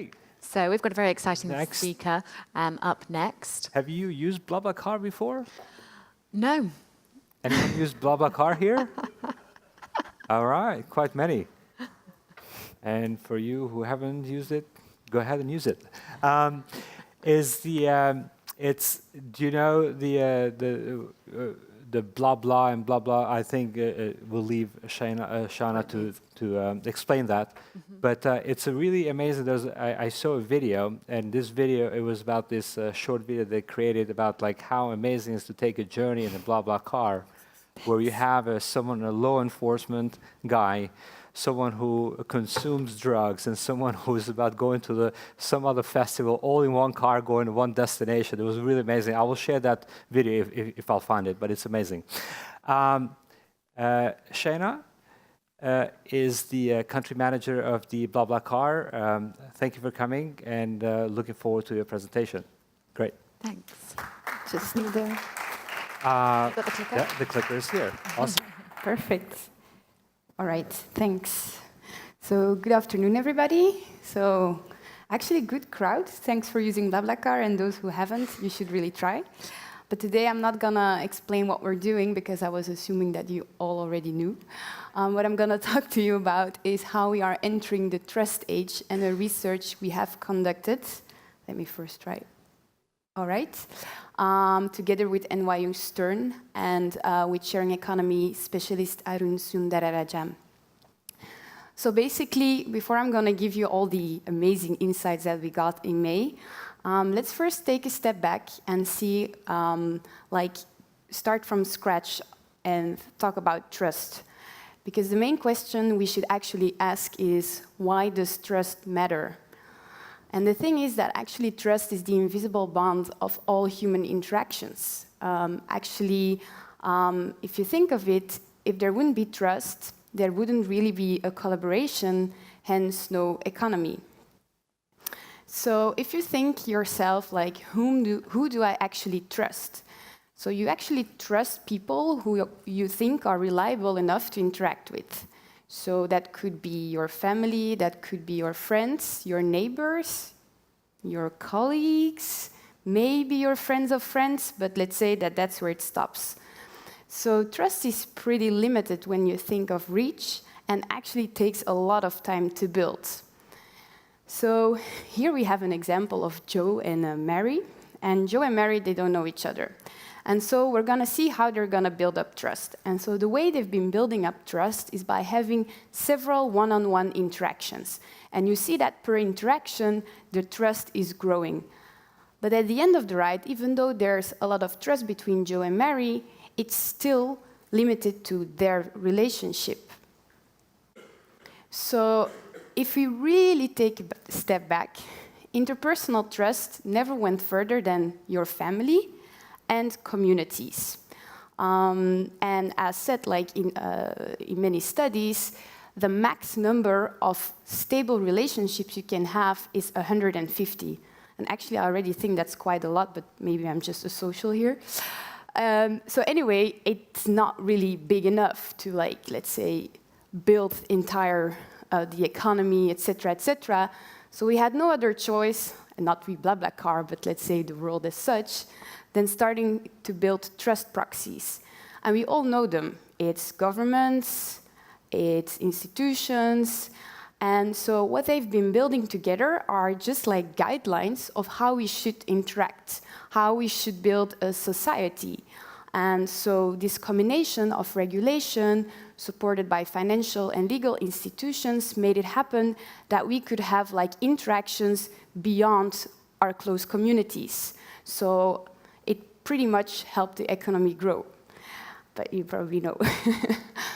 Okay. So we've got a very exciting speaker up next. Have you used BlaBlaCar before? No. Anyone used BlaBlaCar here? All right, quite many. And for you who haven't used it, go ahead and use it. Do you know the blah blah and blah blah? I think we'll leave Shana to explain that. But it's a really amazing. I saw a video, and this video, it was about this short video they created about like how amazing it is to take a journey in a BlaBlaCar, where you have someone, a law enforcement guy, someone who consumes drugs, and someone who's about going to some other festival, all in one car, going to one destination. It was really amazing. I will share that video if I'll find it, but it's amazing. Shana is the country manager of the BlaBlaCar. Thank you for coming, and looking forward to your presentation. Great. Thanks. Just need the... Got the clicker? Yeah, the clicker is here. Awesome. Perfect. All right, thanks. So good afternoon, everybody. So actually, good crowd. Thanks for using BlaBlaCar, and those who haven't, you should really try. But today, I'm not gonna explain what we're doing because I was assuming that you all already knew. What I'm gonna talk to you about is how we are entering the trust age and the research we have conducted. Let me first try. All right. Together with NYU Stern and with sharing economy specialist Arun Sundararajam. So basically, before I'm going to give you all the amazing insights that we got in May, let's first take a step back and see, start from scratch and talk about trust. Because the main question we should actually ask is, why does trust matter? And the thing is that actually trust is the invisible bond of all human interactions. If you think of it, if there wouldn't be trust, there wouldn't really be a collaboration, hence no economy. So if you think yourself like, who do I actually trust? So you actually trust people who you think are reliable enough to interact with. So that could be your family, that could be your friends, your neighbors, your colleagues, maybe your friends of friends, but let's say that that's where it stops. So trust is pretty limited when you think of reach, and actually takes a lot of time to build. So here we have an example of Joe and Mary. And Joe and Mary, they don't know each other. And so we're going to see how they're going to build up trust. And so the way they've been building up trust is by having several one-on-one interactions. And you see that per interaction, the trust is growing. But at the end of the ride, even though there's a lot of trust between Joe and Mary, it's still limited to their relationship. So if we really take a step back, interpersonal trust never went further than your family and communities. And as said, like in many studies, the max number of stable relationships you can have is 150. And actually, I already think that's quite a lot, but maybe I'm just a social here. So anyway, it's not really big enough to, like, let's say, build entire the economy, etc., etc. So we had no other choice, and not we BlaBlaCar, but let's say the world as such, than starting to build trust proxies. And we all know them. It's governments, it's institutions. And so what they've been building together are just like guidelines of how we should interact, how we should build a society. And so this combination of regulation, supported by financial and legal institutions, made it happen that we could have like interactions beyond our close communities. So it pretty much helped the economy grow. But you probably know.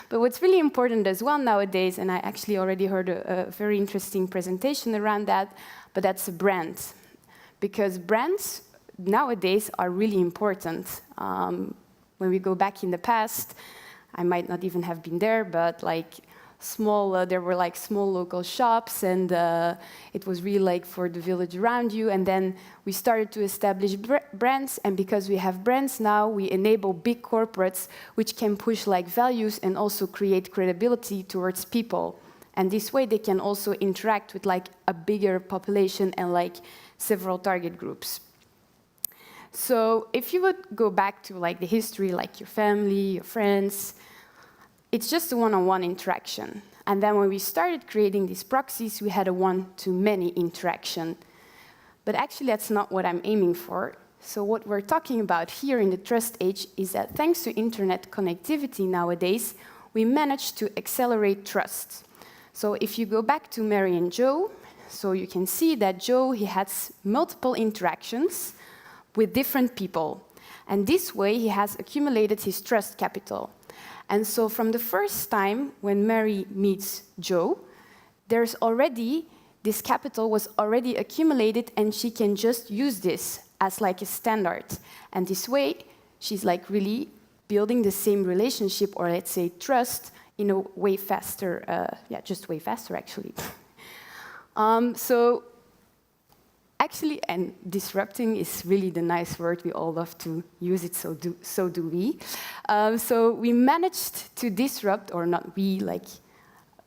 But what's really important as well nowadays, and I actually already heard a very interesting presentation around that, but that's a brand. Because brands nowadays are really important. When we go back in the past, I might not even have been there, but like there were like small local shops, and it was really like for the village around you. And then we started to establish brands, and because we have brands now, we enable big corporates which can push like values and also create credibility towards people. And this way they can also interact with like a bigger population and like several target groups. So if you would go back to like the history, like your family, your friends, it's just a one-on-one interaction. And then when we started creating these proxies, we had a one-to-many interaction. But actually, that's not what I'm aiming for. So what we're talking about here in the trust age is that thanks to internet connectivity nowadays, we managed to accelerate trust. So if you go back to Mary and Joe, so you can see that Joe, he has multiple interactions with different people. And this way, he has accumulated his trust capital. And so from the first time when Mary meets Joe, there's already, this capital was already accumulated, and she can just use this as like a standard. And this way, she's like really building the same relationship, or let's say trust, in a way faster, just way faster actually. So actually, and disrupting is really the nice word, we all love to use it, so do we. So we managed to disrupt, or not we, like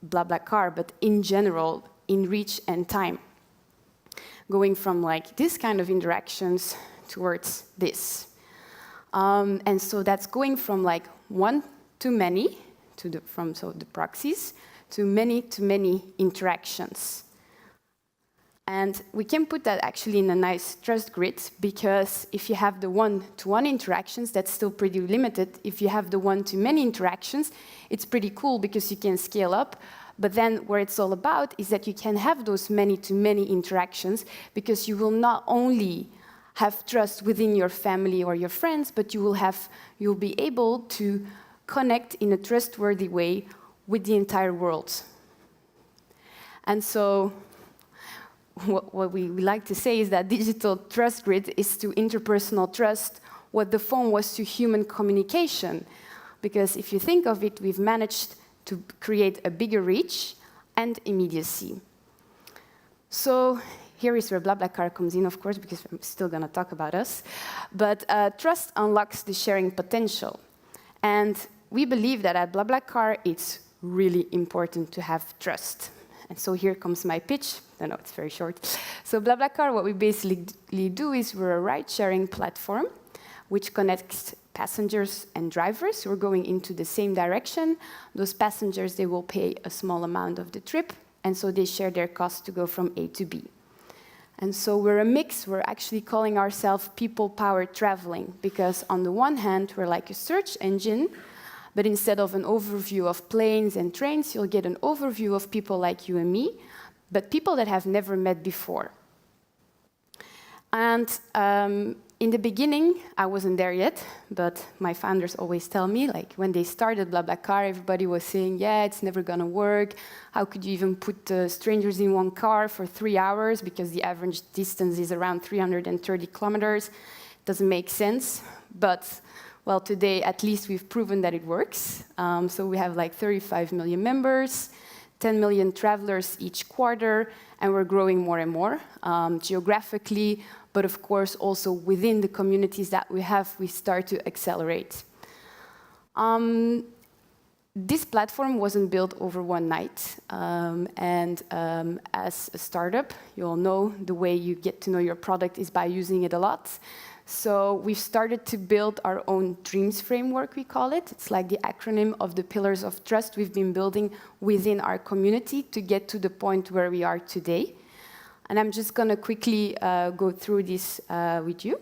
BlaBlaCar, but in general, in reach and time. Going from like this kind of interactions towards this. And so that's going from like one to many, from the proxies, to many interactions. And we can put that actually in a nice trust grid, because if you have the one-to-one interactions, that's still pretty limited. If you have the one-to-many interactions, it's pretty cool because you can scale up. But then where it's all about is that you can have those many-to-many interactions, because you will not only have trust within your family or your friends, but you'll be able to connect in a trustworthy way with the entire world. And so what we like to say is that digital trust grid is to interpersonal trust what the phone was to human communication. Because if you think of it, we've managed to create a bigger reach and immediacy. So here is where BlaBlaCar comes in, of course, because I'm still going to talk about us. But trust unlocks the sharing potential. And we believe that at BlaBlaCar, it's really important to have trust. And so here comes my pitch. No, it's very short. So BlaBlaCar, what we basically do is we're a ride-sharing platform which connects passengers and drivers who are going into the same direction. Those passengers, they will pay a small amount of the trip, and so they share their costs to go from A to B. And so we're a mix. We're actually calling ourselves people-powered traveling, because on the one hand, we're like a search engine, but instead of an overview of planes and trains, you'll get an overview of people like you and me, but people that have never met before. And in the beginning, I wasn't there yet, but my founders always tell me, like when they started BlaBlaCar, everybody was saying, yeah, it's never going to work. How could you even put strangers in one car for 3 hours, because the average distance is around 330 kilometers. It doesn't make sense. But well, today, at least we've proven that it works. So we have like 35 million members, 10 million travelers each quarter, and we're growing more and more geographically, but of course also within the communities that we have, we start to accelerate. This platform wasn't built over one night, and as a startup, you all know the way you get to know your product is by using it a lot. So we've started to build our own dreams framework, we call it. It's like the acronym of the pillars of trust we've been building within our community to get to the point where we are today. And I'm just going to quickly go through this with you.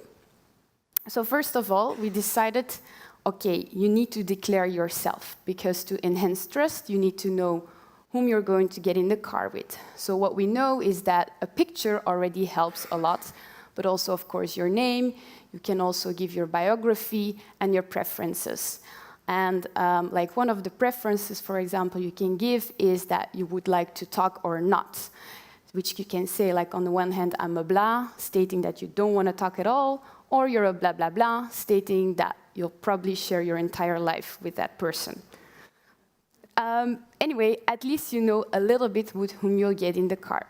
So first of all, we decided, okay, you need to declare yourself, because to enhance trust, you need to know whom you're going to get in the car with. So what we know is that a picture already helps a lot, but also, of course, your name. You can also give your biography and your preferences. And like one of the preferences, for example, you can give is that you would like to talk or not, which you can say, like, on the one hand, I'm a blah, stating that you don't want to talk at all, or you're a blah, blah, blah, stating that you'll probably share your entire life with that person. Anyway, at least you know a little bit with whom you'll get in the car.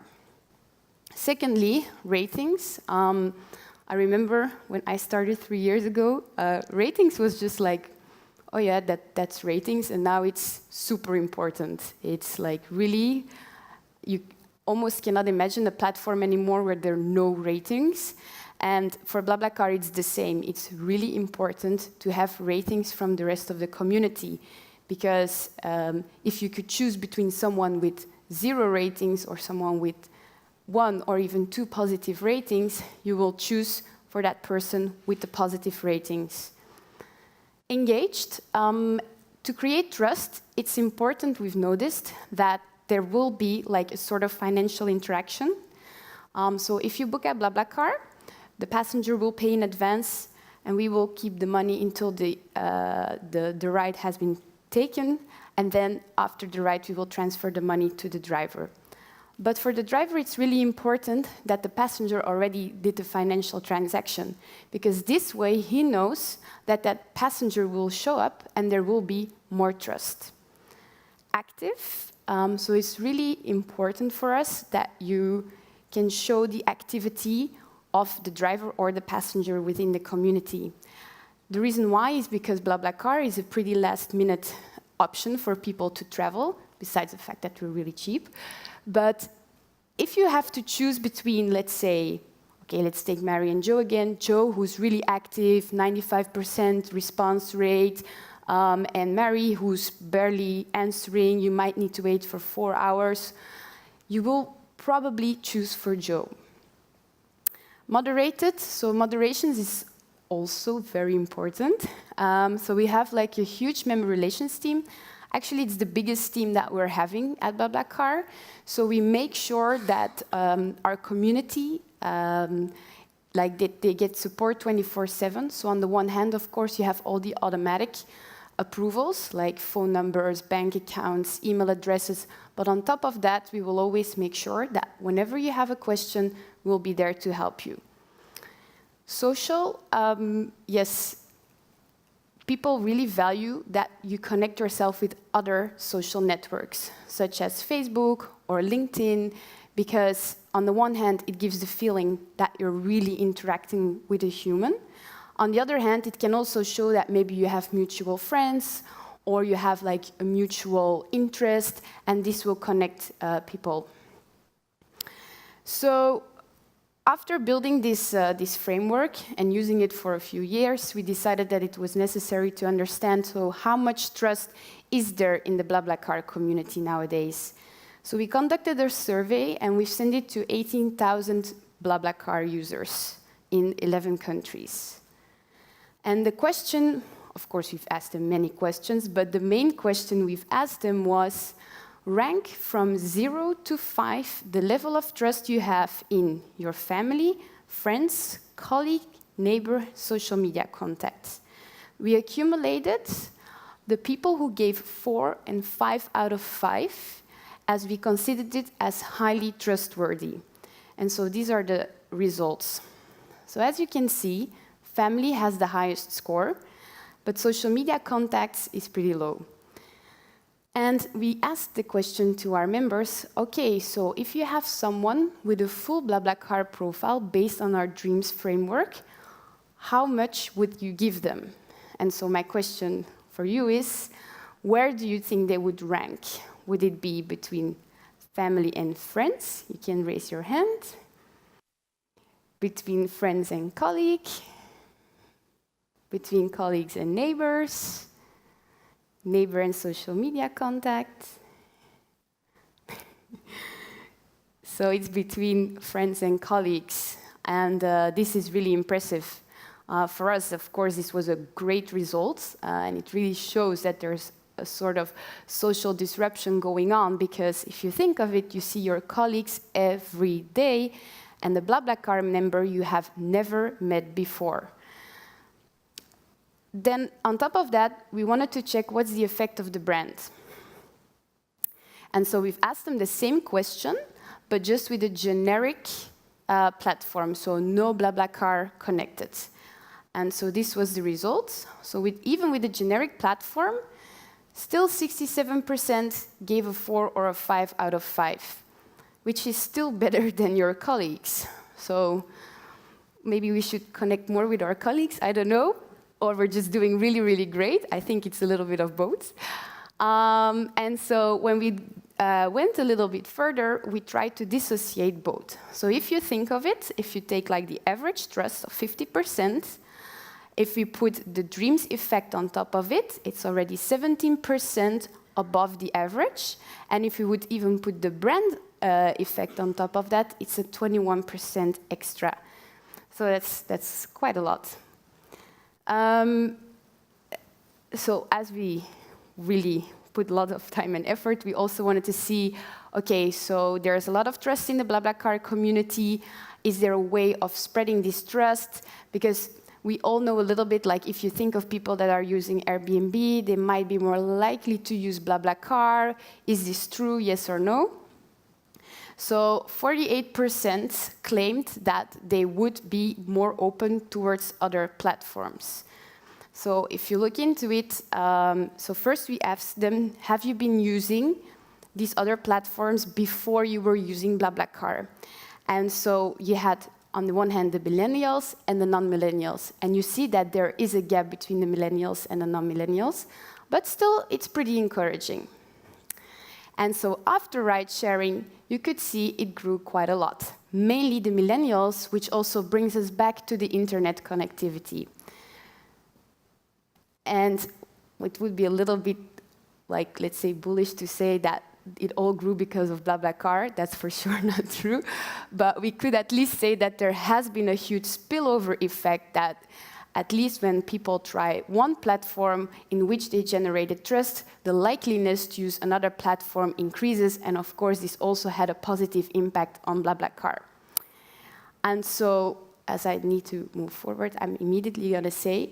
Secondly, ratings. I remember when I started 3 years ago, ratings was just like oh yeah, that's ratings, and now it's super important. It's like really, you almost cannot imagine a platform anymore where there are no ratings. And for BlaBlaCar, it's the same. It's really important to have ratings from the rest of the community, because if you could choose between someone with 0 ratings or someone with 1 or even 2 positive ratings, you will choose for that person with the positive ratings. Engaged. To create trust, it's important, we've noticed, that there will be like a sort of financial interaction. So if you book at BlaBlaCar, the passenger will pay in advance, and we will keep the money until the ride has been taken, and then after the ride, we will transfer the money to the driver. But for the driver, it's really important that the passenger already did the financial transaction, because this way he knows that that passenger will show up and there will be more trust. Active. So it's really important for us that you can show the activity of the driver or the passenger within the community. The reason why is because BlaBlaCar is a pretty last-minute option for people to travel, besides the fact that we're really cheap. But if you have to choose between, let's say, okay, let's take Mary and Joe again. Joe, who's really active, 95% response rate, and Mary, who's barely answering, you might need to wait for 4 hours. You will probably choose for Joe. Moderated, so moderations is also very important. So we have like a huge member relations team. Actually, it's the biggest team that we're having at BlaBlaCar. So we make sure that our community, like they get support 24/7. So on the one hand, of course, you have all the automatic approvals, like phone numbers, bank accounts, email addresses. But on top of that, we will always make sure that whenever you have a question, we'll be there to help you. Social, yes, people really value that you connect yourself with other social networks, such as Facebook or LinkedIn, because on the one hand, it gives the feeling that you're really interacting with a human. On the other hand, it can also show that maybe you have mutual friends or you have like a mutual interest, and this will connect people. So after building this framework and using it for a few years, we decided that it was necessary to understand how much trust is there in the BlaBlaCar community nowadays. So we conducted a survey, and we sent it to 18,000 BlaBlaCar users in 11 countries. And the question, of course, we've asked them many questions, but the main question we've asked them was, rank from 0 to 5 the level of trust you have in your family, friends, colleague, neighbor, social media contacts. We accumulated the people who gave 4 and 5 out of 5, as we considered it as highly trustworthy. And so these are the results. So as you can see, family has the highest score, but social media contacts is pretty low. And we asked the question to our members, okay, so if you have someone with a full BlaBlaCar profile based on our dreams framework, how much would you give them? And so my question for you is, where do you think they would rank? Would it be between family and friends? You can raise your hand. Between friends and colleagues? Between colleagues and neighbors? Neighbor and social media contact? So it's between friends and colleagues. And this is really impressive. For us, of course, this was a great result. And it really shows that there's a sort of social disruption going on, because if you think of it, you see your colleagues every day, and the BlaBlaCar member you have never met before. Then, on top of that, we wanted to check what's the effect of the brand. And so we've asked them the same question, but just with a generic platform, so no BlaBlaCar connected. And so this was the result. So even with a generic platform, still 67% gave a 4 or a 5 out of 5, which is still better than your colleagues. So maybe we should connect more with our colleagues, I don't know. or we're just doing really, really great. I think it's a little bit of both. And so when we went a little bit further, we tried to dissociate both. So if you think of it, if you take like the average trust of 50%, if we put the dreams effect on top of it, it's already 17% above the average. And if we would even put the brand effect on top of that, it's a 21% extra. So that's quite a lot. So as we really put a lot of time and effort, we also wanted to see, okay, so there's a lot of trust in the BlaBlaCar community. Is there a way of spreading this trust? Because we all know a little bit, like if you think of people that are using Airbnb, they might be more likely to use BlaBlaCar. Is this true, yes or no? So 48% claimed that they would be more open towards other platforms. So if you look into it, so first we asked them, have you been using these other platforms before you were using BlaBlaCar? And so you had, on the one hand, the millennials and the non-millennials. And you see that there is a gap between the millennials and the non-millennials, but still, it's pretty encouraging. And so after ride-sharing, you could see it grew quite a lot, mainly the millennials, which also brings us back to the internet connectivity. And it would be a little bit, like, let's say, bullish to say that it all grew because of BlaBlaCar. That's for sure not true. But we could at least say that there has been a huge spillover effect that at least when people try one platform in which they generated trust, the likeliness to use another platform increases. And of course, this also had a positive impact on BlaBlaCar. And so, as I need to move forward, I'm immediately going to say,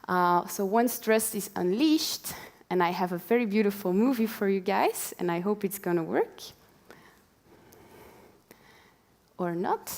so once trust is unleashed, and I have a very beautiful movie for you guys, and I hope it's going to work. Or not.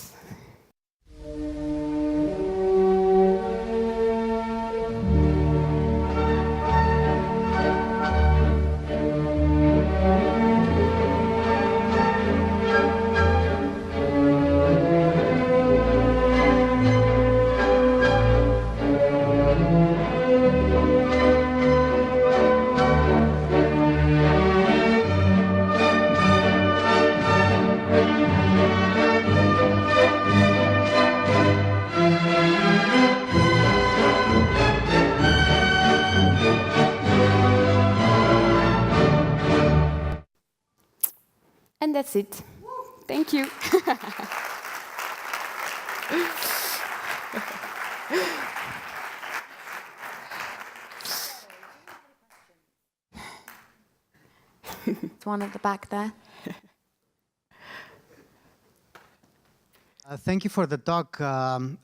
And that's it. Thank you. It's one at the back there. Thank you for the talk. I've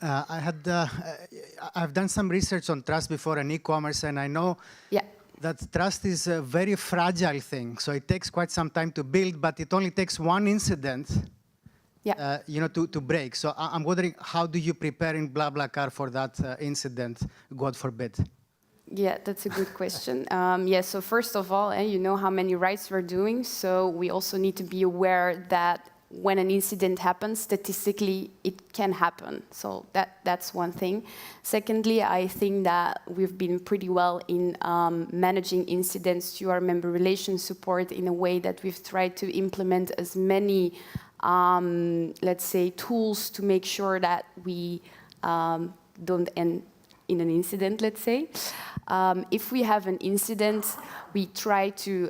done some research on trust before in e-commerce, and I know that trust is a very fragile thing. So it takes quite some time to build, but it only takes one incident, to break. So I'm wondering, how do you prepare in BlaBlaCar for that incident, God forbid? Yeah, that's a good question. So first of all, you know how many rides we're doing, so we also need to be aware that when an incident happens, statistically, it can happen. So that's one thing. Secondly, I think that we've been pretty well in managing incidents through our member relations support in a way that we've tried to implement as many, let's say, tools to make sure that we don't end in an incident, let's say. If we have an incident, we try to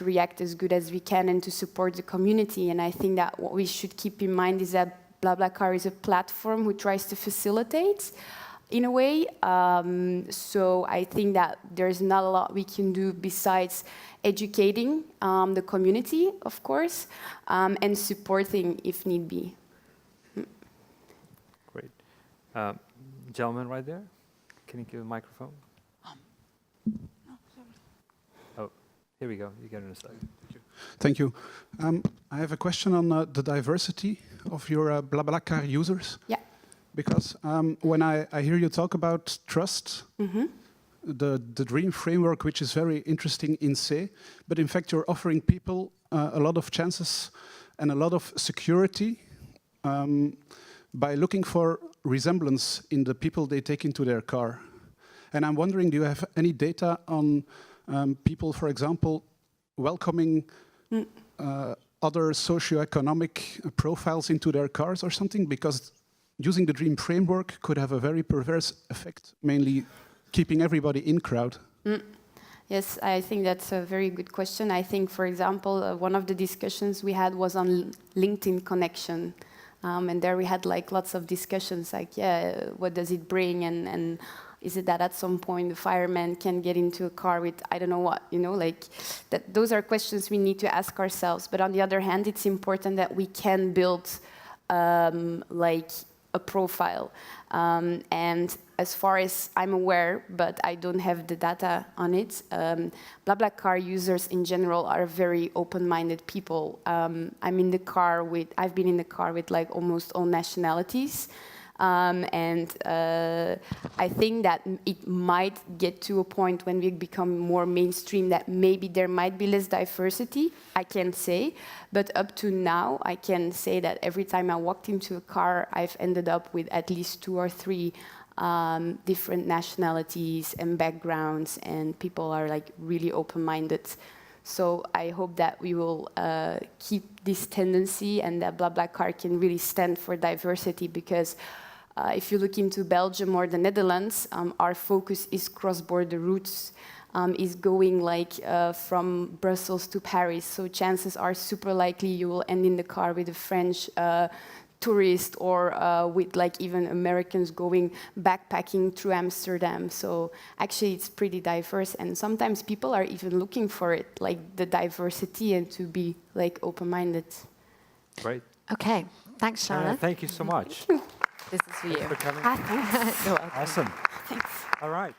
react as good as we can and to support the community. And I think that what we should keep in mind is that BlaBlaCar is a platform who tries to facilitate in a way. So I think that there's not a lot we can do besides educating the community, of course, and supporting if need be. Great. Gentleman right there, can you give a microphone? Oh, here we go. You get it in a second. Thank you. I have a question on the diversity of your BlaBlaCar users. Yeah. Because when I hear you talk about trust, the dream framework, which is very interesting in C, but in fact you're offering people a lot of chances and a lot of security by looking for resemblance in the people they take into their car. And I'm wondering, do you have any data on people, for example, welcoming other socioeconomic profiles into their cars or something? Because using the Dream framework could have a very perverse effect, mainly keeping everybody in crowd. Yes, I think that's a very good question. I think, for example, one of the discussions we had was on LinkedIn connection. And there we had like lots of discussions like, yeah, what does it bring? And is it that at some point the fireman can get into a car with, I don't know what, you know, like that. Those are questions we need to ask ourselves. But on the other hand, it's important that we can build like a profile. And as far as I'm aware, but I don't have the data on it, BlaBlaCar users in general are very open-minded people. I've been in the car with like almost all nationalities. And I think that it might get to a point when we become more mainstream that maybe there might be less diversity, I can't say. But up to now, I can say that every time I walked into a car, I've ended up with at least 2 or 3 different nationalities and backgrounds, and people are like really open-minded. So I hope that we will keep this tendency and that BlaBlaCar can really stand for diversity, because if you look into Belgium or the Netherlands, our focus is cross-border routes, is going like from Brussels to Paris. So chances are super likely you will end in the car with a French tourist or with like even Americans going backpacking through Amsterdam. So actually it's pretty diverse, and sometimes people are even looking for it, like the diversity and to be like open-minded. Great. Okay, thanks, Shana. Thank you so much. This is for you. Thanks for coming. Thanks. You're welcome. Awesome. Thanks. All right.